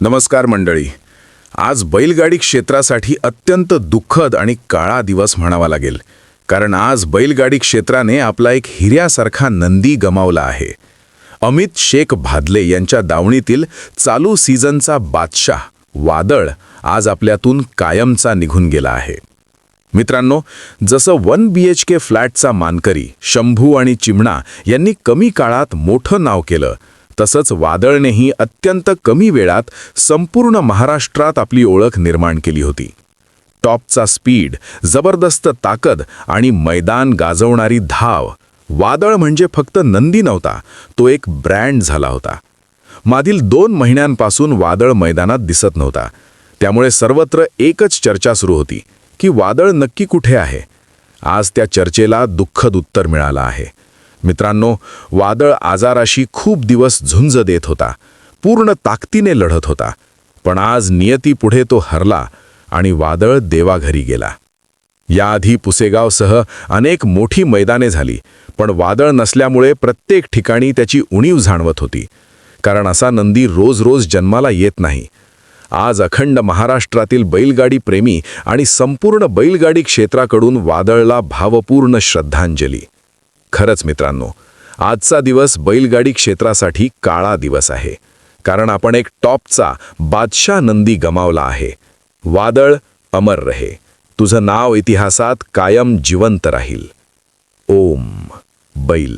नमस्कार मंडळी. आज बैलगाडी क्षेत्रासाठी अत्यंत दुःखद आणि काळा दिवस म्हणावा लागेल, कारण आज बैलगाडी क्षेत्राने आपला एक हिऱ्यासारखा नंदी गमावला आहे. अमित शेख भादले यांच्या दावणीतील चालू सीझनचा बादशाह वादळ आज आपल्यातून कायमचा निघून गेला आहे. मित्रांनो, जसं 1 BHK फ्लॅटचा मानकरी शंभू आणि चिमणा यांनी कमी काळात मोठं नाव केलं, तसंच वादळनेही अत्यंत कमी वेळात संपूर्ण महाराष्ट्रात आपली ओळख निर्माण केली होती. टॉपचा स्पीड, जबरदस्त ताकद आणि मैदान गाजवणारी धाव. वादळ म्हणजे फक्त नंदी नव्हता, तो एक ब्रँड झाला होता. मागील 2 महिन्यांपासून वादळ मैदानात दिसत नव्हता. त्यामुळे सर्वत्र एकच चर्चा सुरू होती की वादळ नक्की कुठे आहे. आज त्या चर्चेला दुःखद उत्तर मिळालं आहे. मित्रांनो, वादळ आजाराशी खूप दिवस झुंज देत होता, पूर्ण ताकदीने लढत होता. पण आज नियतीपुढे तो हरला आणि वादळ देवाघरी गेला. याआधी पुसेगावसह अनेक मोठी मैदाने झाली, पण वादळ नसल्यामुळे प्रत्येक ठिकाणी त्याची उणीव जाणवत होती. कारण असा नंदी रोज रोज जन्माला येत नाही. आज अखंड महाराष्ट्रातील बैलगाडी प्रेमी आणि संपूर्ण बैलगाडी क्षेत्राकडून वादळला भावपूर्ण श्रद्धांजली. खरंच मित्रांनो, आजचा दिवस बैलगाडी क्षेत्रासाठी काळा दिवस आहे, कारण आपण एक टॉपचा बादशाह नंदी गमावला आहे. वादळ अमर रहे, तुझं नाव इतिहासात कायम जिवंत राहील. ओम बैल.